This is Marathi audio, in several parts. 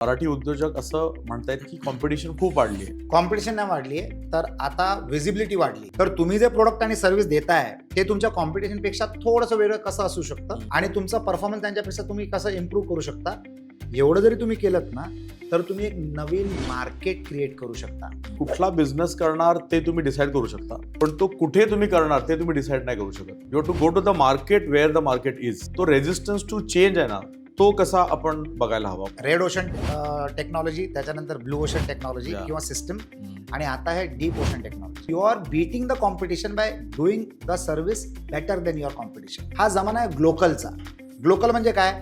मराठी उद्योजक असं म्हणतायत की कॉम्पिटिशन खूप वाढली आहे. कॉम्पिटिशन नाही वाढली आहे, तर आता विजिबिलिटी वाढली. तर तुम्ही जे प्रोडक्ट आणि सर्व्हिस देताय ते तुमच्या कॉम्पिटिशन पेक्षा थोडंसं वेगळं कसं असू शकतं आणि तुमचा परफॉर्मन्स त्यांच्यापेक्षा तुम्ही कसं इम्प्रूव्ह करू शकता, एवढं जरी तुम्ही केलं ना तर तुम्ही एक नवीन मार्केट क्रिएट करू शकता. कुठला बिझनेस करणार ते तुम्ही डिसाईड करू शकता, पण तो कुठे तुम्ही करणार ते तुम्ही डिसाईड नाही करू शकत. You to go to the market where the market is. तो रेझिस्टन्स टू चेंज आहे ना, तो कसा आपण बघायला हवा. रेड ओशन टेक्नॉलॉजी, त्याच्यानंतर ब्लू ओशन टेक्नॉलॉजी किंवा सिस्टम, आणि आता आहे deep ocean technology. You are beating the competition by doing the service better than your competition. हा जमाना आहे ग्लोकलचा. ग्लोकल म्हणजे काय?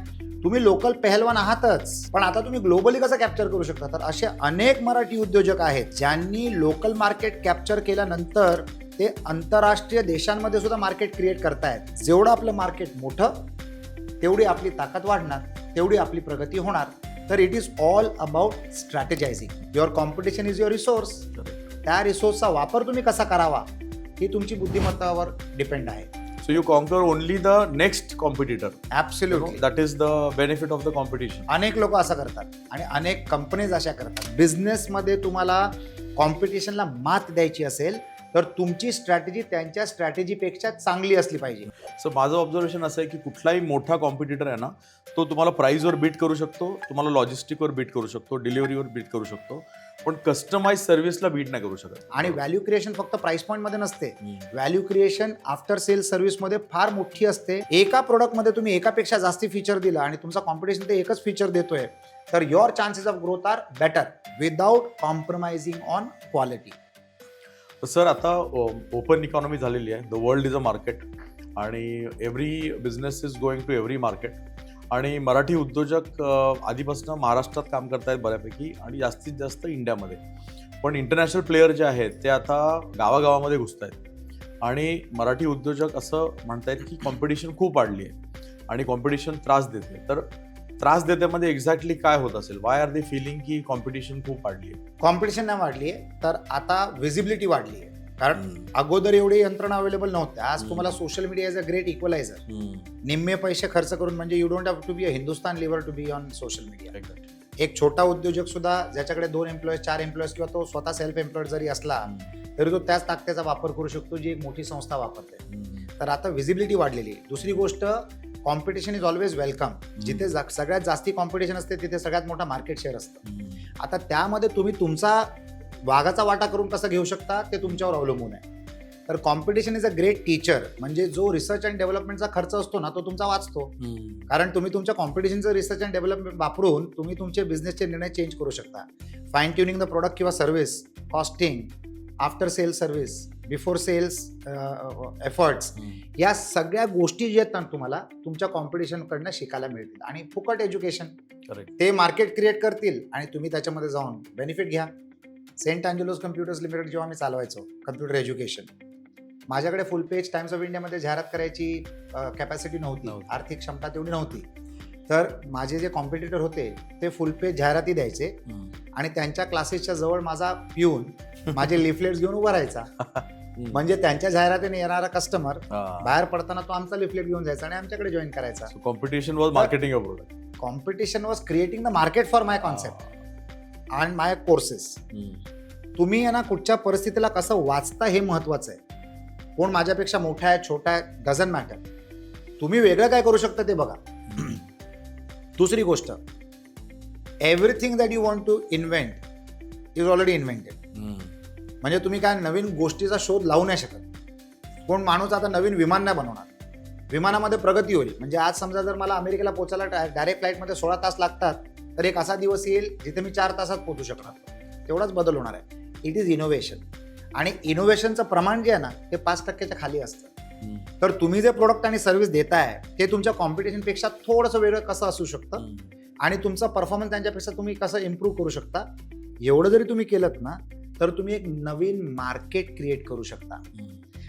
तुम्ही लोकल पहलवान आहातच, पण आता तुम्ही ग्लोबली कसं कॅप्चर करू शकता. तर असे अनेक मराठी उद्योजक आहेत ज्यांनी लोकल मार्केट कॅप्चर केल्यानंतर ते आंतरराष्ट्रीय देशांमध्ये सुद्धा मार्केट क्रिएट करतायत. जेवढं आपलं मार्केट मोठं तेवढी आपली ताकद वाढणार, तेवढी आपली प्रगती होणार. तर it is all about strategizing. Your competition is your resource. त्या रिसोर्सचा वापर तुम्ही कसा करावा ही तुमची बुद्धिमत्तावर डिपेंड आहे. So you conquer only the next competitor. Absolutely. That is the benefit of the competition. अनेक लोक असं करतात आणि अनेक कंपनीज अशा करतात. बिझनेसमध्ये तुम्हाला कॉम्पिटिशनला मात द्यायची असेल तर तुमची स्ट्रॅटेजी त्यांच्या स्ट्रॅटेजीपेक्षा चांगली असली पाहिजे. सो माझं ऑब्झर्वेशन असं आहे की कुठलाही मोठा कॉम्पिटिटर आहे ना, तो तुम्हाला प्राईजवर बीट करू शकतो, तुम्हाला लॉजिस्टिकवर बीट करू शकतो, डिलिव्हरीवर बीट करू शकतो, पण कस्टमाइज सर्व्हिसला बीट नाही करू शकत. आणि व्हॅल्यू क्रिएशन फक्त प्राइस पॉईंटमध्ये नसते. व्हॅल्यू क्रिएशन आफ्टर सेल सर्व्हिसमध्ये फार मोठी असते. एका प्रोडक्टमध्ये तुम्ही एकापेक्षा जास्ती फीचर दिला आणि तुमचा कॉम्पिटिशन ते एकच फीचर देतोय, तर your chances of growth are better without compromising on quality. Sir, आता ओपन इकॉनॉमी झालेली आहे. The world is a market आणि every business is going to every market. आणि मराठी उद्योजक आधीपासून महाराष्ट्रात काम करतायत बऱ्यापैकी आणि जास्तीत जास्त इंडियामध्ये. पण इंटरनॅशनल प्लेयर जे आहेत ते आता गावागावामध्ये घुसत आहेत आणि मराठी उद्योजक असं म्हणतायत की कॉम्पिटिशन खूप वाढली आहे आणि कॉम्पिटिशन त्रास देते. तर त्रास देत्यामध्ये एक्झॅक्टली काय होत असेल? वाय आर दे फिलिंग की कॉम्पिटिशन खूप वाढली आहे? कॉम्पिटिशन नाही वाढली आहे, तर आता विजिबिलिटी वाढली आहे. कारण अगोदर एवढी यंत्रणा अवेलेबल नव्हत्या. आज तुम्हाला social media is a great equalizer. निम्मे पैसे खर्च करून म्हणजे you don't have to be a Hindustan Lever to be on social media. एक छोटा उद्योजक सुद्धा ज्याच्याकडे 2 एम्प्लॉईज 4 एम्प्लॉईज किंवा तो स्वतः सेल्फ एम्प्लॉईड जरी असला तरी तो त्याच ताकदीचा वापर करू शकतो जी एक मोठी संस्था वापरते. तर आता विजिबिलिटी वाढलेली आहे. दुसरी गोष्ट, कॉम्पिटिशन इज ऑलवेज वेलकम. जिथे सगळ्यात जास्ती कॉम्पिटिशन असते तिथे सगळ्यात मोठा मार्केट शेअर असतं. आता त्यामध्ये तुम्ही तुमचा वाघाचा वाटा करून कसं घेऊ शकता ते तुमच्यावर अवलंबून आहे. तर competition is a great teacher. म्हणजे जो रिसर्च अँड डेव्हलपमेंटचा खर्च असतो ना तो तुमचा वाचतो. कारण तुम्ही तुमच्या कॉम्पिटिशनचं रिसर्च अँड डेव्हलपमेंट वापरून तुम्ही तुमचे बिझनेसचे निर्णय चेंज करू शकता. फाईन ट्युनिंग द प्रोडक्ट किंवा service, costing, after sale service, before sales efforts, या सगळ्या गोष्टी जे आहेत ना तुम्हाला तुमच्या कॉम्पिटिशनकडनं शिकायला मिळतील. आणि फुकट एज्युकेशन, ते मार्केट क्रिएट करतील आणि तुम्ही त्याच्यामध्ये जाऊन बेनिफिट घ्या. सेंट अँजेलोस कम्प्युटर्स लिमिटेड जेव्हा मी चालवायचो कम्प्युटर एज्युकेशन, माझ्याकडे फुल पेज टाइम्स ऑफ इंडियामध्ये जाहिरात करायची कॅपॅसिटी नव्हती, आर्थिक क्षमता तेवढी नव्हती. तर माझे जे कॉम्पिटिटर होते ते फुल पेज जाहिराती द्यायचे आणि त्यांच्या क्लासेसच्या जवळ माझा पिऊन माझे लिफलेट्स घेऊन उभा राहायचा. म्हणजे त्यांच्या जाहिरातीने येणारा कस्टमर बाहेर पडताना तो आमचा लिफलेट घेऊन जायचा आणि आमच्याकडे जॉईन करायचा. Competition was marketing a product. Competition was creating the market for my concept and my courses. तुम्ही ना कुठच्या परिस्थितीला कसं वाचता हे महत्वाचं आहे. कोण माझ्यापेक्षा मोठा आहे छोटा आहे डझंट मॅटर. तुम्ही वेगळं काय करू शकता ते बघा. दुसरी गोष्ट, everything that you want to invent is already invented. म्हणजे तुम्ही काय नवीन गोष्टीचा शोध लावू नाही शकत. कोण माणूस आता नवीन विमान नाही बनवणार. विमानामध्ये प्रगती होईल. म्हणजे आज समजा जर मला अमेरिकेला पोहोचायला डायरेक्ट फ्लाईटमध्ये 16 तास लागतात, तर एक असा दिवस येईल जिथे मी 4 तासात पोहोचू शकणार. तेवढाच बदल होणार आहे. It is innovation. आणि इनोव्हेशनचं प्रमाण जे आहे ना ते 5%च्या खाली असतं. तर तुम्ही जे प्रोडक्ट आणि सर्व्हिस देताय ते तुमच्या कॉम्पिटिशनपेक्षा थोडंसं वेगळं कसं असू शकतं आणि तुमचा परफॉर्मन्स त्यांच्यापेक्षा तुम्ही कसं इम्प्रूव्ह करू शकता, एवढं जरी तुम्ही केलं ना तर तुम्ही एक नवीन मार्केट क्रिएट करू शकता.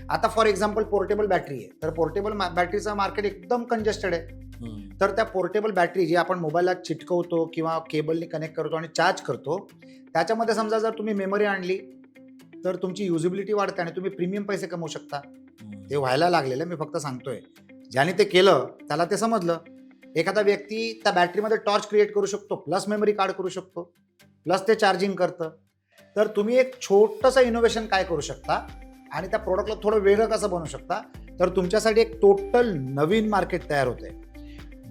आता फॉर एक्झाम्पल पोर्टेबल बॅटरी आहे. तर पोर्टेबल बॅटरीचं मार्केट एकदम कंजेस्टेड आहे. तर त्या पोर्टेबल बॅटरी जी आपण मोबाईलला चिटकवतो किंवा केबलने कनेक्ट करतो आणि चार्ज करतो, त्याच्यामध्ये समजा जर तुम्ही मेमरी आणली तर तुमची युजिबिलिटी वाढते आणि तुम्ही प्रीमियम पैसे कमवू शकता. ते व्हायला लागलेलं मी फक्त सांगतोय. ज्याने ते केलं त्याला ते समजलं. एखादा व्यक्ती त्या बॅटरीमध्ये टॉर्च क्रिएट करू शकतो, प्लस मेमरी कार्ड करू शकतो, प्लस ते चार्जिंग करतं. तर तुम्ही एक छोटंसं इनोव्हेशन काय करू शकता आणि त्या प्रोडक्टला थोडं वेगळं कसं बनवू शकता, तर तुमच्यासाठी एक टोटल नवीन मार्केट तयार होते.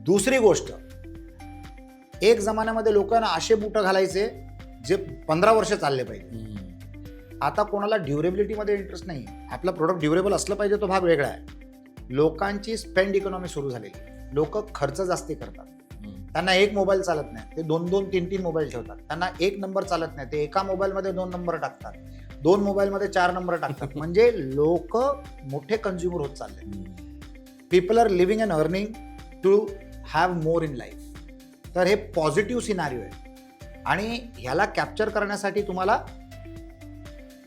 दुसरी गोष्ट, एक जमान्यामध्ये लोकांना असे बुटं घालायचे जे 15 वर्ष चालले पाहिजे. आता कोणाला ड्युरेबिलिटीमध्ये इंटरेस्ट नाही. आपलं प्रोडक्ट ड्युरेबल असलं पाहिजे, तो भाग वेगळा आहे. लोकांची स्पेंड इकॉनॉमी सुरू झालेली. लोक खर्च जास्ती करतात. त्यांना एक मोबाईल चालत नाही, ते 2-2, 3-3 मोबाईल ठेवतात. त्यांना एक नंबर चालत नाही, ते एका मोबाईलमध्ये 2 नंबर टाकतात, 2 मोबाईलमध्ये 4 नंबर टाकतात. म्हणजे लोक मोठे कन्झ्युमर होत चालले. People are living and earning to have more in life. तर हे पॉझिटिव्ह सिनारिओ आहे आणि ह्याला कॅप्चर करण्यासाठी तुम्हाला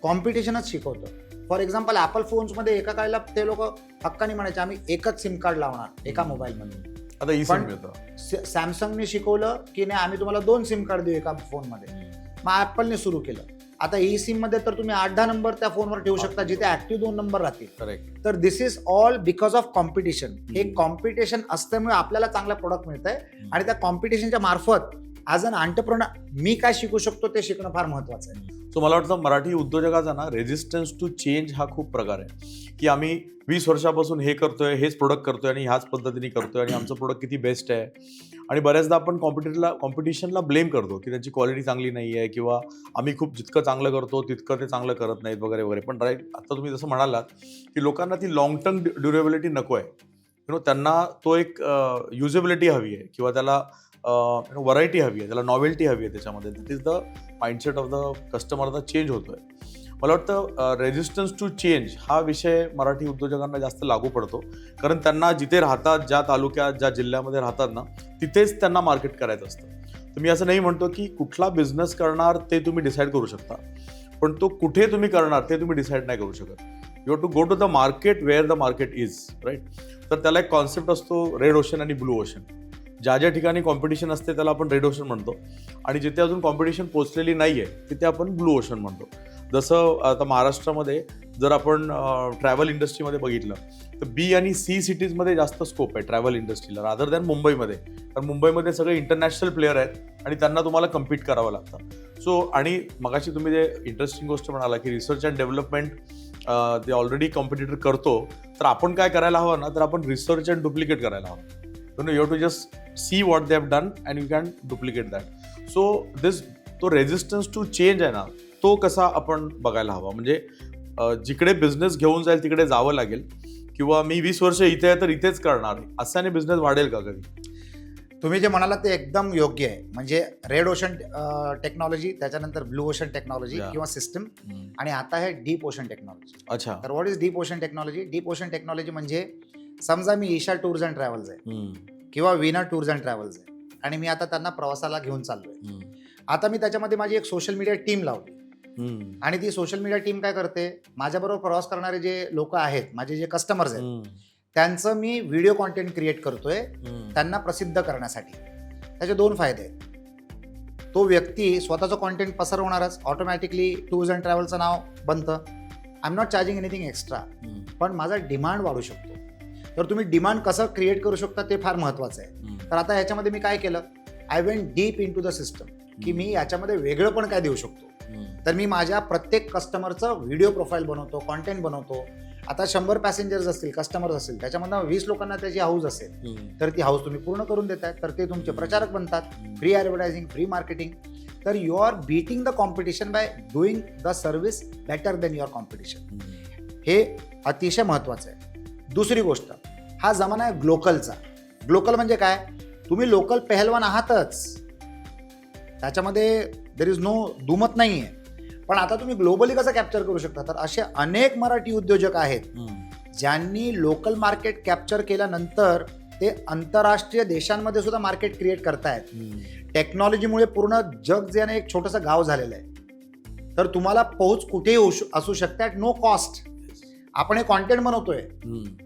कॉम्पिटिशनच शिकवतं. फॉर एक्झाम्पल ॲपल फोन्समध्ये एका काळाला ते लोक हक्काने म्हणायचे आम्ही एकच सिम कार्ड लावणार एका मोबाईलमध्ये. आता ई सिम सॅमसंगने शिकवलं की नाही, आम्ही तुम्हाला 2 सिम कार्ड देऊ एका फोनमध्ये. मग ॲपलने सुरू केलं. आता ई सिम मध्ये तर तुम्ही 8-10 नंबर त्या फोनवर ठेवू शकता, जिथे ऍक्टिव्ह 2 नंबर राहतील. करेक्ट. तर this is all because of competition. हे कॉम्पिटिशन असल्यामुळे आपल्याला चांगला प्रोडक्ट मिळत आहे आणि त्या कॉम्पिटिशनच्या मार्फत ॲज अन एंटरप्रेन्योर मी काय शिकू शकतो ते शिकणं फार महत्वाचं आहे. सो मला वाटतं मराठी उद्योजकाचा ना रेजिस्टन्स टू चेंज हा खूप प्रकार आहे, की आम्ही 20 वर्षापासून हे करतोय, हेच प्रोडक्ट करतोय आणि ह्याच पद्धतीने करतोय आणि आमचं प्रोडक्ट किती बेस्ट आहे. आणि बऱ्याचदा आपण कॉम्पिटिशनला ब्लेम करतो की त्यांची क्वालिटी चांगली नाही आहे किंवा आम्ही खूप जितकं चांगलं करतो तितकं ते चांगलं करत नाहीत वगैरे वगैरे. पण राईट, आता तुम्ही जसं म्हणालात की लोकांना ती लॉंग टर्म ड्युरेबिलिटी नको आहे. त्यांना तो एक युजेबिलिटी हवी आहे किंवा त्याला व्हरायटी हवी आहे, त्याला नॉवेल्टी हवी आहे त्याच्यामध्ये. This is the mindset of the customer change होतोय. मला वाटतं रेजिस्टन्स टू चेंज हा विषय मराठी उद्योजकांना जास्त लागू पडतो, कारण त्यांना जिथे राहतात, ज्या तालुक्यात, ज्या जिल्ह्यामध्ये राहतात ना, तिथेच त्यांना मार्केट करायचं असतं. तर मी असं नाही म्हणतो की कुठला बिझनेस करणार ते तुम्ही डिसाईड करू शकता, पण तो कुठे तुम्ही करणार ते तुम्ही डिसाईड नाही करू शकत. You have to go to the market where the market is, right. तर त्याला एक कॉन्सेप्ट असतो रेड ओशन आणि ब्लू ओशन. ज्या ज्या ठिकाणी कॉम्पिटिशन असते त्याला आपण रेड ओशन म्हणतो आणि जिथे अजून कॉम्पिटिशन पोहोचलेली नाही आहे तिथे आपण ब्लू ओशन म्हणतो. जसं आता महाराष्ट्रामध्ये जर आपण ट्रॅव्हल इंडस्ट्रीमध्ये बघितलं तर बी आणि सी सिटीजमध्ये जास्त स्कोप आहे ट्रॅव्हल इंडस्ट्रीला रादर दॅन मुंबईमध्ये. कारण मुंबईमध्ये सगळे इंटरनॅशनल प्लेयर आहेत आणि त्यांना तुम्हाला कम्पीट करावं लागतं. सो आणि मगाशी तुम्ही जे इंटरेस्टिंग गोष्ट म्हणाला की रिसर्च अँड डेव्हलपमेंट ते ऑलरेडी कॉम्पिटिटर करतो, तर आपण काय करायला हवं ना, तर आपण रिसर्च अँड डुप्लिकेट करायला हवं. You have to just see what they have done and you can duplicate that. So तो रेजिस्टन्स टू चेंज आहे ना, तो कसा आपण बघायला हवा. म्हणजे जिकडे बिझनेस घेऊन जाईल तिकडे जावं लागेल किंवा मी 20 वर्ष इथे आहे तर इथेच करणार, असाने बिझनेस वाढेल का कधी? तुम्ही जे म्हणाला ते एकदम योग्य आहे. म्हणजे रेड ओशन टेक्नॉलॉजी, त्याच्यानंतर ब्लू ओशन टेक्नॉलॉजी किंवा सिस्टम, आणि आता आहे डीप ओशन टेक्नॉलॉजी. अच्छा. तर what is deep ocean technology? Deep ocean technology म्हणजे समजा मी ईशा टूर्स अँड ट्रॅव्हल्स आहे किंवा विना टूर्स अँड ट्रॅव्हल्स आहे आणि मी आता त्यांना प्रवासाला घेऊन चाललोय. आता मी त्याच्यामध्ये माझी एक सोशल मीडिया टीम लावली आणि ती सोशल मीडिया टीम काय करते, माझ्याबरोबर प्रवास करणारे जे लोक आहेत, माझे जे कस्टमर्स आहेत, त्यांचं मी व्हिडिओ कॉन्टेंट क्रिएट करतोय त्यांना प्रसिद्ध करण्यासाठी. त्याचे 2 फायदे आहेत. तो व्यक्ती स्वतःचं कॉन्टेंट पसरवणारच, ऑटोमॅटिकली टूर्स अँड ट्रॅव्हलचं नाव बनतं. I am not charging anything extra, पण माझा डिमांड वाढू शकतो. तर तुम्ही डिमांड कसं क्रिएट करू शकता ते फार महत्वाचं आहे. तर आता ह्याच्यामध्ये मी काय केलं, I went deep into the system की मी याच्यामध्ये वेगळं पण काय देऊ शकतो. तर मी माझ्या प्रत्येक कस्टमरचं व्हिडिओ प्रोफाईल बनवतो, कॉन्टेंट बनवतो. आता 100 पॅसेंजर्स असतील, कस्टमर्स असतील, त्याच्यामधनं 20 लोकांना त्याची हाऊस असेल, तर ती हाऊस तुम्ही पूर्ण करून देताय, तर ते तुमचे प्रचारक बनतात. Free advertising, free marketing. तर you are beating the competition by doing the service better than your competition. हे अतिशय महत्वाचं आहे. दुसरी गोष्ट, हा जमाना आहे ग्लोकलचा. ग्लोकल म्हणजे काय, तुम्ही लोकल पेहलवान आहातच, त्याच्यामध्ये देर इज नो दुमत नाही आहे, पण आता तुम्ही ग्लोबली कसं कॅप्चर करू शकता. तर असे अनेक मराठी उद्योजक आहेत ज्यांनी लोकल मार्केट कॅप्चर केल्यानंतर ते आंतरराष्ट्रीय देशांमध्ये सुद्धा मार्केट क्रिएट करतायत. टेक्नॉलॉजीमुळे पूर्ण जग जे एक छोटंसं गाव झालेलं आहे. तर तुम्हाला पोहोच कुठेही असू शकते ॲट नो कॉस्ट. आपण हे कॉन्टेंट बनवतोय,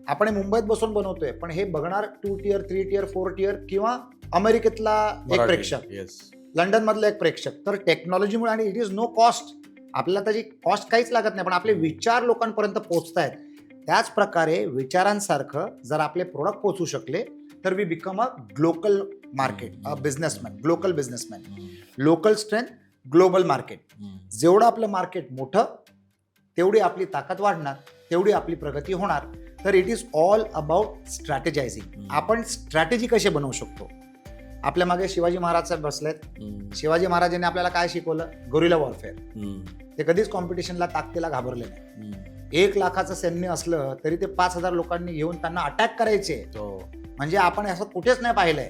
आपण मुंबईत बसून बनवतोय, पण हे बघणार 2 tier, 3 tier, 4 tier किंवा अमेरिकेतला एक प्रेक्षक, लंडन मधला एक प्रेक्षक. तर टेक्नॉलॉजीमुळे आणि इट इज नो कॉस्ट, आपल्याला त्याची कॉस्ट काहीच लागत नाही, पण आपले विचार लोकांपर्यंत पोहोचतायत. त्याच प्रकारे विचारांसारखं जर आपले प्रोडक्ट पोहोचू शकले तर we become a glocal market, a businessman, glocal businessman. Local strength, global market. जेवढं आपलं मार्केट मोठं तेवढी आपली ताकद वाढणार, तेवढी आपली प्रगती होणार. तर इट इज ऑल अबाउट स्ट्रॅटेजायझिंग. आपण स्ट्रॅटेजी कशी बनवू शकतो. आपल्या मागे शिवाजी महाराज साहेब बसलेत. शिवाजी महाराजांनी आपल्याला काय शिकवलं? Gorilla warfare. ते कधीच कॉम्पिटिशनला ताकदीला घाबरले नाही. 1 लाखाचं सैन्य असलं तरी ते 5,000 लोकांनी घेऊन त्यांना अटॅक करायचे. म्हणजे आपण असं कुठेच नाही पाहिलंय.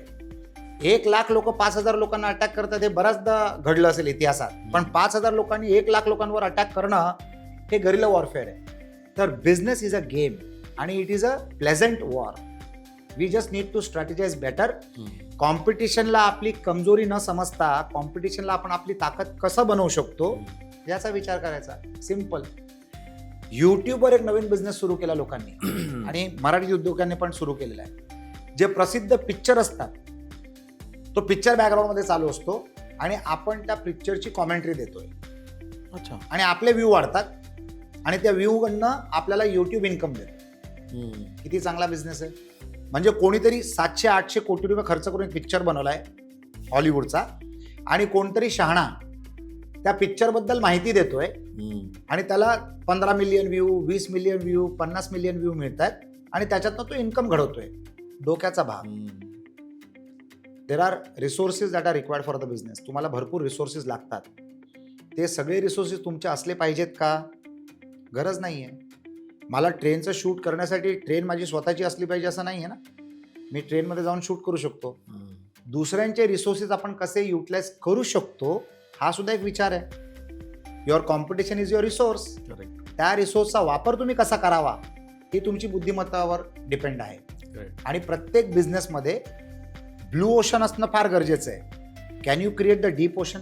1 लाख लोक 5,000 लोकांना अटॅक करतात हे बऱ्याचदा घडलं असेल इतिहासात. पण 5,000 लोकांनी 1 लाख लोकांवर अटॅक करणं हे गरिला वॉरफेअर आहे. तर बिझनेस इज अ गेम आणि it is a pleasant war. We just need to strategize better. कॉम्पिटिशनला आपली कमजोरी न समजता कॉम्पिटिशनला आपण आपली ताकद कसं बनवू शकतो याचा विचार करायचा. सिम्पल. युट्यूबवर एक नवीन बिझनेस सुरू केला लोकांनी आणि मराठी उद्योगांनी पण सुरू केलेला आहे. जे प्रसिद्ध पिक्चर असतात तो पिक्चर बॅकग्राऊंडमध्ये चालू असतो आणि आपण त्या पिक्चरची कॉमेंट्री देतोय. अच्छा. आणि आपले व्ह्यू वाढतात आणि त्या व्ह्यूकडनं आपल्याला युट्यूब इन्कम देतो. किती चांगला बिझनेस आहे. म्हणजे कोणीतरी 700-800 कोटी रुपये खर्च करून एक पिक्चर बनवलाय हॉलिवूडचा आणि कोणतरी शहाणा त्या पिक्चरबद्दल माहिती देतोय आणि त्याला 15 million view, 20 million view, 50 million view मिळतात आणि त्याच्यातनं तो इन्कम घडवतोय. डोक्याचा भाग. There are resources that are required for the business. तुम्हाला भरपूर रिसोर्सेस लागतात. ते सगळे रिसोर्सेस तुमचे असले पाहिजेत का? गरज नाही आहे. मला ट्रेनचं शूट करण्यासाठी ट्रेन माझी स्वतःची असली पाहिजे असं नाही आहे ना. मी ट्रेनमध्ये जाऊन शूट करू शकतो. दुसऱ्यांचे रिसोर्सेस आपण कसे युटिलाइज करू शकतो हा सुद्धा एक विचार आहे. Your competition is your resource. त्या रिसोर्सचा वापर तुम्ही कसा करावा ही तुमची बुद्धिमत्तावर डिपेंड आहे. आणि प्रत्येक बिझनेसमध्ये ब्लू ओशन असणं फार गरजेचं आहे. Can you create the deep ocean?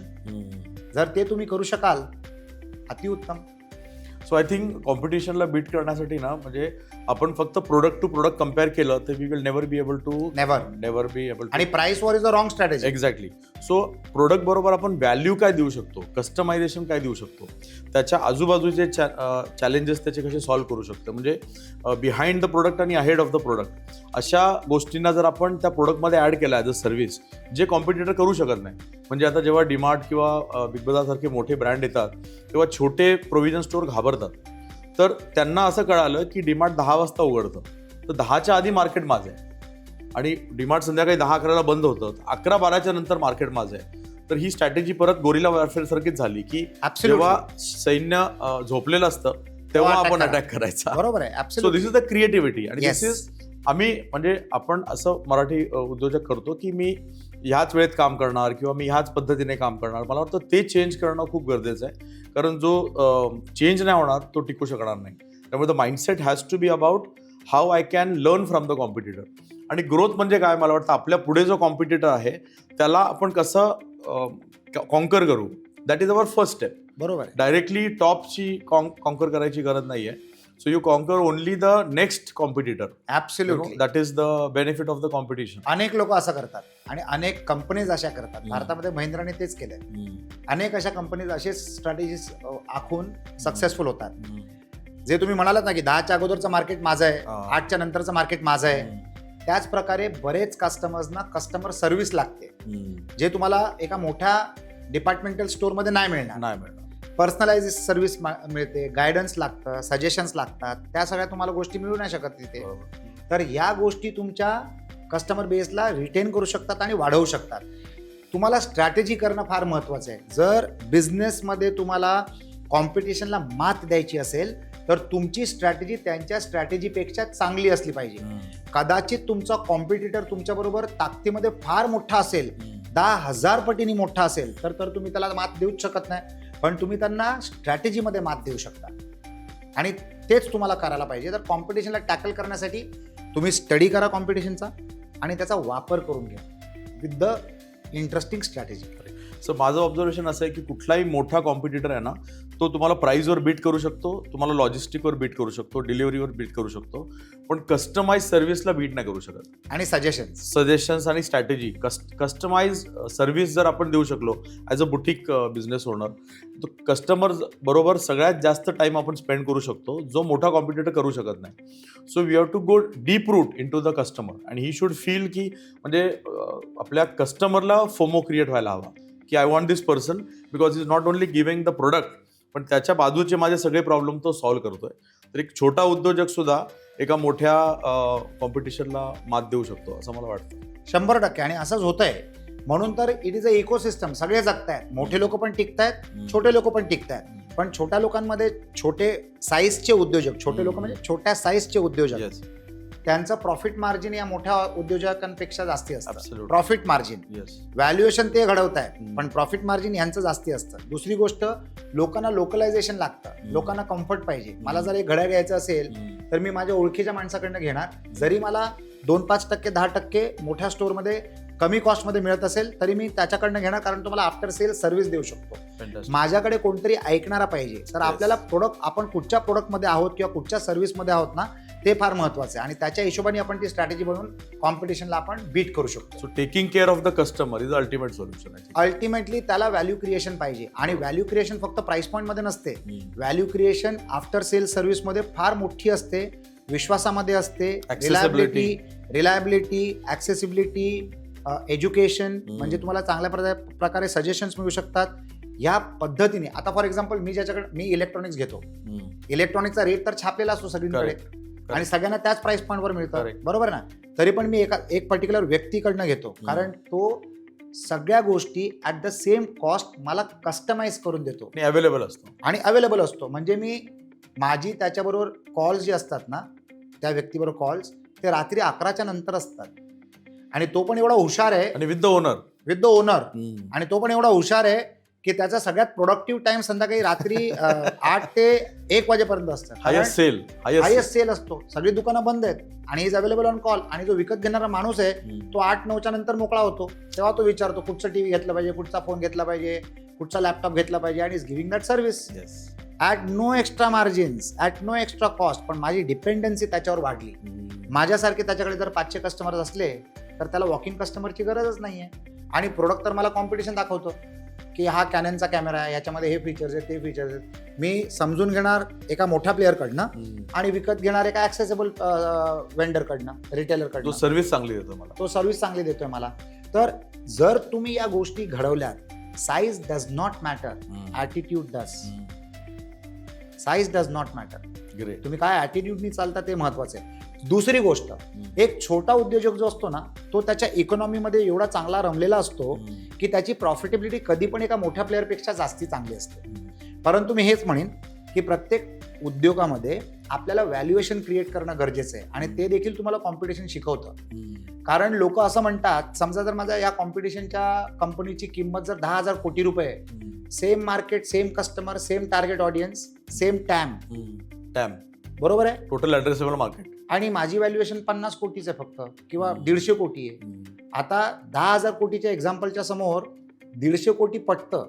जर ते तुम्ही करू शकाल अतिउत्तम. सो आय थिंक कॉम्पिटिशनला बीट करण्यासाठी ना म्हणजे आपण फक्त प्रोडक्ट टू प्रोडक्ट कम्पेअर केलं तर we will never be able to be able. आणि price war is a wrong strategy. Exactly. So product बरोबर आपण व्हॅल्यू काय देऊ शकतो, कस्टमायझेशन काय देऊ शकतो, त्याच्या आजूबाजूचे चॅलेंजेस त्याचे कसे सॉल्व्ह करू शकतो. म्हणजे बिहाइंड द प्रोडक्ट आणि अहेड ऑफ द प्रोडक्ट अशा गोष्टींना जर आपण त्या प्रोडक्टमध्ये ॲड केला ॲज अ सर्व्हिस जे कॉम्पिटिटर करू शकत नाही. म्हणजे आता जेव्हा डीमार्ट किंवा बिग बाजारसारखे मोठे ब्रँड येतात तेव्हा छोटे प्रोव्हिजन स्टोअर घाबरतात. तर त्यांना असं कळालं की डीमार्ट 10 वाजता उघडतं तर 10च्या आधी मार्केट माझं आहे आणि डीमार्ट संध्याकाळी 10-11ला बंद होतं, 11-12च्या नंतर मार्केट माझं आहे. तर ही स्ट्रॅटेजी परत गोरिला वॉरफेअर सारखीच झाली की जेव्हा सैन्य झोपलेलं असतं तेव्हा आपण अटॅक करायचा. बरोबर आहे. So this is the creativity. आणि दिस इज आम्ही म्हणजे आपण असं मराठी उद्योजक करतो की मी ह्याच वेळेत काम करणार किंवा मी ह्याच पद्धतीने काम करणार. मला वाटतं ते चेंज करणं खूप गरजेचं आहे. कारण जो चेंज नाही होणार तो टिकू शकणार नाही. त्यामुळे the mindset has to be about how I can learn from the competitor. आणि ग्रोथ म्हणजे काय, मला वाटतं आपल्या पुढे जो कॉम्पिटिटर आहे त्याला आपण कसं कॉन्कर करू. That is our first step. बरोबर. डायरेक्टली टॉपची कॉन्कर करायची गरज नाही आहे. So you conquer only the next competitor. Absolutely. That is the benefit of the competition. अनेक लोक असं करतात आणि अनेक कंपनीज अशा करतात. भारतामध्ये महिंद्राने तेच केलंय. अनेक अशा कंपनीज असेच स्ट्रॅटेजीज आखून सक्सेसफुल होतात. जे तुम्ही म्हणालात ना की 10च्या अगोदरचं मार्केट माझं आहे, 8च्या नंतरचं मार्केट माझं आहे. त्याच प्रकारे बरेच कस्टमर्सना कस्टमर सर्व्हिस लागते जे तुम्हाला एका मोठ्या डिपार्टमेंटल स्टोअरमध्ये नाही मिळणार. पर्सनलाइज सर्व्हिस मिळते, गायडन्स लागतं, सजेशन्स लागतात. त्या सगळ्या तुम्हाला गोष्टी मिळू नाही शकत तिथे. तर या गोष्टी तुमच्या कस्टमर बेसला रिटेन करू शकतात आणि वाढवू शकतात. तुम्हाला स्ट्रॅटेजी करणं फार महत्त्वाचं आहे. जर बिझनेसमध्ये तुम्हाला कॉम्पिटिशनला मात द्यायची असेल तर तुमची स्ट्रॅटेजी त्यांच्या स्ट्रॅटेजीपेक्षा चांगली असली पाहिजे. कदाचित तुमचा कॉम्पिटिटर तुमच्याबरोबर ताकदीमध्ये फार मोठा असेल, 10,000 पटीने मोठा असेल तर तुम्ही त्याला मात देऊच शकत नाही. पण तुम्ही त्यांना स्ट्रॅटेजीमध्ये मात देऊ शकता आणि तेच तुम्हाला करायला पाहिजे. तर कॉम्पिटिशनला टॅकल करण्यासाठी तुम्ही स्टडी करा कॉम्पिटिशनचा आणि त्याचा वापर करून घ्या with the interesting strategy. So माझं ऑब्झर्वेशन असं आहे की कुठलाही मोठा कॉम्पिटिटर आहे ना, तो तुम्हाला प्राईजवर बीट करू शकतो, तुम्हाला लॉजिस्टिकवर बीट करू शकतो, डिलिव्हरीवर बीट करू शकतो, पण कस्टमाइज सर्व्हिसला बीट नाही करू शकत. आणि सजेशन्स आणि स्ट्रॅटेजी, कस्टमाइज सर्व्हिस जर आपण देऊ शकलो as a boutique business owner, तर कस्टमर बरोबर सगळ्यात जास्त टाइम आपण स्पेंड करू शकतो, जो मोठा कॉम्पिटिटर करू शकत नाही. So we have to go deep root into the customer and he should feel की म्हणजे आपल्या कस्टमरला फोमो क्रिएट व्हायला हवा की I want this person because is not only giving the product, पण त्याच्या बाजूचे माझे सगळे प्रॉब्लेम तो सॉल्व्ह करतोय. तर एक छोटा उद्योजक सुद्धा एका मोठ्या कॉम्पिटिशनला मात देऊ शकतो असं मला वाटतं. 100%. आणि असंच होतंय. म्हणून तर इट इज अ इकोसिस्टम. सगळे जगतायत, मोठे लोक पण टिकतायत, छोटे लोक पण टिकतायत. पण छोट्या लोकांमध्ये छोटे साईजचे उद्योजक, छोटे लोक म्हणजे छोट्या साईजचे उद्योजक, त्यांचं प्रॉफिट मार्जिन या मोठ्या उद्योजकांपेक्षा जास्ती असतं. प्रॉफिट मार्जिन, व्हॅल्युएशन ते घडवतायत, पण प्रॉफिट मार्जिन यांचं जास्ती असतं. दुसरी गोष्ट, लोकांना लोकलायझेशन लागतं, लोकांना कम्फर्ट पाहिजे. मला जर एक घड्याळ घ्यायचं असेल तर मी माझ्या ओळखीच्या माणसाकडनं घेणार. जरी मला 2-5%, 10% मोठ्या स्टोअरमध्ये कमी कॉस्टमध्ये मिळत असेल तरी मी त्याच्याकडनं घेणार, कारण तुम्हाला आफ्टर सेल सर्व्हिस देऊ शकतो. माझ्याकडे कोणतरी ऐकणारा पाहिजे. तर आपल्याला प्रोडक्ट, आपण कुठच्या प्रोडक्टमध्ये आहोत किंवा कुठच्या सर्व्हिसमध्ये आहोत ना, ते फार महत्वाचं आहे. आणि त्याच्या हिशोबाने आपण ती स्ट्रॅटेजी बनवून कॉम्पिटिशनला आपण बीट करू शकतो. So taking care of the customer is ultimate solution. Ultimately त्याला व्हॅल्यू क्रिएशन पाहिजे. आणि व्हॅल्यू क्रिएशन फक्त प्राइस पॉईंटमध्ये नसते. व्हॅल्यू क्रिएशन आफ्टर सेल सर्व्हिसमध्ये फार मोठी असते, विश्वासामध्ये असते, रिलायबिलिटी, ॲक्सेसिबिलिटी, एज्युकेशन, म्हणजे तुम्हाला चांगल्या प्रकारे सजेशन्स मिळू शकतात. या पद्धतीने आता फॉर एक्झाम्पल मी इलेक्ट्रॉनिक्स घेतो. इलेक्ट्रॉनिक्सचा रेट तर छापलेला असतो सगळीकडे आणि सगळ्यांना त्याच प्राइस पॉईंटवर मिळतं, बरोबर ना. तरी पण मी एक पर्टिक्युलर व्यक्तीकडनं घेतो, कारण तो सगळ्या गोष्टी ॲट द सेम कॉस्ट मला कस्टमाइज करून देतो आणि अवेलेबल असतो. म्हणजे मी माझी त्याच्याबरोबर कॉल्स जे असतात ना, त्या व्यक्तीबरोबर कॉल्स ते रात्री 11च्या नंतर असतात. आणि तो पण एवढा हुशार आहे, आणि विथ द ओनर आणि तो पण एवढा हुशार आहे की त्याचा सगळ्यात प्रोडक्टिव्ह टाइम संध्याकाळी रात्री 8 ते 1 वाजेपर्यंत असतं. हायेस्ट सेल असतो, सगळी दुकानं बंद आहेत आणि इज अवेलेबल ऑन कॉल. आणि जो विकत घेणारा माणूस आहे तो 8-9च्या नंतर मोकळा होतो. तेव्हा तो विचारतो कुठचा टीव्ही घेतला पाहिजे, कुठचा फोन घेतला पाहिजे, कुठचा लॅपटॉप घेतला पाहिजे, आणि is giving that service at no extra margins, at no extra cost. पण माझी डिपेंडन्सी त्याच्यावर वाढली. माझ्यासारखे त्याच्याकडे जर 500 कस्टमर असले तर त्याला वॉकिंग कस्टमरची गरजच नाहीये. आणि प्रोडक्ट तर मला कॉम्पिटिशन दाखवतो की हा कॅननचा कॅमेरा आहे, याच्यामध्ये हे फीचर्स आहेत, ते फीचर्स आहेत. मी समजून घेणार एका मोठ्या प्लेअरकडनं आणि विकत घेणार एका ॲक्सेसेबल वेंडरकडनं, रिटेलरकडनं. तो सर्व्हिस चांगली देतोय मला. तर जर तुम्ही या गोष्टी घडवल्यात, size does not matter, attitude does. Size does not matter. तुम्ही काय ॲटिट्यूडनी चालता ते महत्वाचं आहे. दुसरी गोष्ट, एक छोटा उद्योजक जो असतो ना, तो त्याच्या इकॉनॉमीमध्ये एवढा चांगला रमलेला असतो की त्याची प्रॉफिटेबिलिटी कधी पण एका मोठ्या प्लेअरपेक्षा जास्ती चांगली असते. परंतु मी हेच म्हणेन की प्रत्येक उद्योगामध्ये आपल्याला व्हॅल्युएशन क्रिएट करणं गरजेचं आहे, आणि ते देखील तुम्हाला कॉम्पिटिशन शिकवतं. कारण लोक असं म्हणतात, समजा जर माझ्या या कॉम्पिटिशनच्या कंपनीची किंमत जर 10,000 कोटी रुपये, same market, same customer, same target audience, same TAM, बरोबर आहे, टोटल ॲड्रेसेबल मार्केट, आणि माझी व्हॅल्युएशन 50 कोटीच आहे फक्त, किंवा 150 कोटी आहे. आता 10,000 कोटीच्या एक्झाम्पलच्या समोर 150 कोटी पटतं,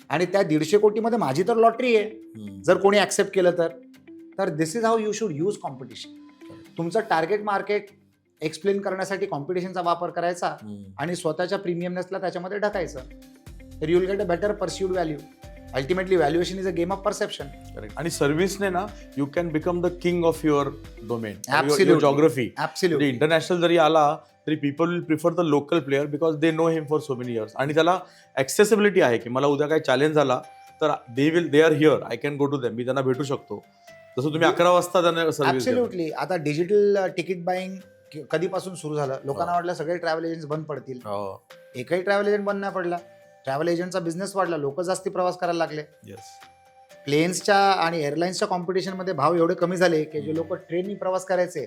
आणि त्या 150 कोटीमध्ये माझी तर लॉटरी आहे जर कोणी ऍक्सेप्ट केलं तर this is how you should use competition. तुमचं टार्गेट मार्केट एक्सप्लेन करण्यासाठी कॉम्पिटिशनचा वापर करायचा आणि स्वतःच्या प्रीमियमनेसला त्याच्यामध्ये ढकायचं. तर you will get a better perceived value. Ultimately valuation is a game of perception. आणि सर्व्हिसने ना you can become the king of your domain, geography. International जरी आला तरी people will prefer the local player because they know him for so many years. आणि त्याला ॲक्सेसिबिलिटी आहे की मला उद्या काही चॅलेंज झाला तर they are here, I can go to them, मी त्यांना भेटू शकतो. जसं तुम्ही 11 वाजता त्यांना सर्व्हिस. ॲब्सोल्युटली. आता डिजिटल तिकीट बाईंग कधीपासून सुरू झालं. लोकांना वाटलं सगळे ट्रॅव्हल एजंट्स बंद पडतील. एकही ट्रॅव्हल एजंट बंद नाही पडला. ट्रॅव्हल एजंटचा बिझनेस वाढला, लोक जास्ती प्रवास करायला लागले. प्लेन्सच्या आणि एअरलाईन्सच्या कॉम्पिटिशनमध्ये भाव एवढे कमी झाले की जे लोक ट्रेननी प्रवास करायचे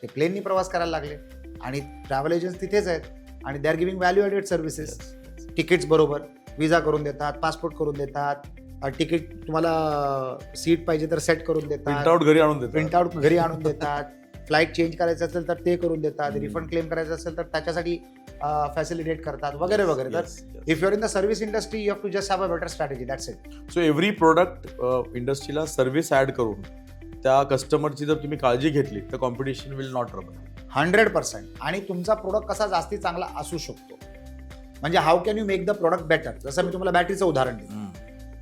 ते प्लेननी प्रवास करायला लागले. आणि ट्रॅव्हल एजंट्स तिथेच आहेत आणि they are giving value added services. Tickets बरोबर, विजा करून देतात, पासपोर्ट करून देतात, तिकीट तुम्हाला सीट पाहिजे तर सेट करून देतात, प्रिंटआउट घरी आणून देतात, फ्लाईट चेंज करायचं असेल तर ते करून देतात, रिफंड क्लेम करायचं असेल तर त्याच्यासाठी फॅसिलिटेट करतात वगैरे वगैरे. तर if your in the service industry you have to just have a better strategy, that's it. So every product इंडस्ट्रीला सर्व्हिस ऍड करून त्या कस्टमरची जर तुम्ही काळजी घेतली तर कॉम्पिटिशन विल नॉट रबल. 100%. आणि तुमचा प्रोडक्ट कसा जास्ती चांगला असू शकतो, म्हणजे how can you make the product better. जसं मी तुम्हाला बॅटरीचं उदाहरण दिलं.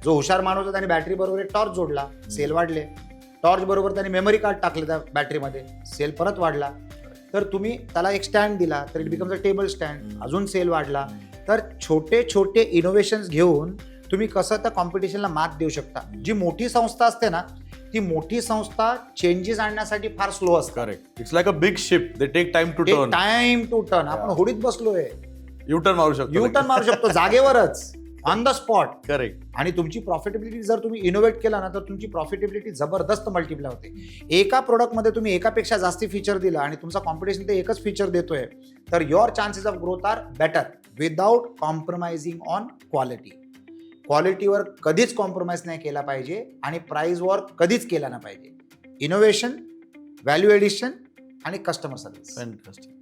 जो हुशार माणूस होता त्याने बॅटरी बरोबर एक टॉर्च जोडला, सेल वाढले. टॉर्च बरोबर त्याने मेमरी कार्ड टाकलं त्या बॅटरीमध्ये, सेल परत वाढला. तर तुम्ही त्याला एक स्टँड दिला तर it becomes a table stand, अजून सेल वाढला. तर छोटे छोटे इनोव्हेशन्स घेऊन तुम्ही कसं त्या कॉम्पिटिशनला मात देऊ शकता. जी मोठी संस्था असते ना, ती मोठी संस्था चेंजेस आणण्यासाठी फार स्लो असते. Correct. It's like a big ship, they take time to turn. Time to turn. आपण होडीत बसलोय, यू टर्न मारू शकतो. यू टर्न मारू शकतो जागेवरच, ऑन द स्पॉट. करेक्ट. आणि तुमची प्रॉफिटेबिलिटी जर तुम्ही इनोव्हेट केला ना, तर तुमची प्रॉफिटेबिलिटी जबरदस्त मल्टिप्लाय होते. एका प्रोडक्टमध्ये तुम्ही एकापेक्षा जास्ती फीचर दिला आणि तुमचा कॉम्पिटिशन ते एकच फीचर देतोय, तर your chances of growth are better without compromising on quality. क्वालिटीवर कधीच कॉम्प्रोमाइज नाही केला पाहिजे आणि प्राइसवर कधीच केला नाही पाहिजे. इनोव्हेशन, व्हॅल्यू एडिशन आणि कस्टमर सर्व्हिस. फॅन्टास्टिक.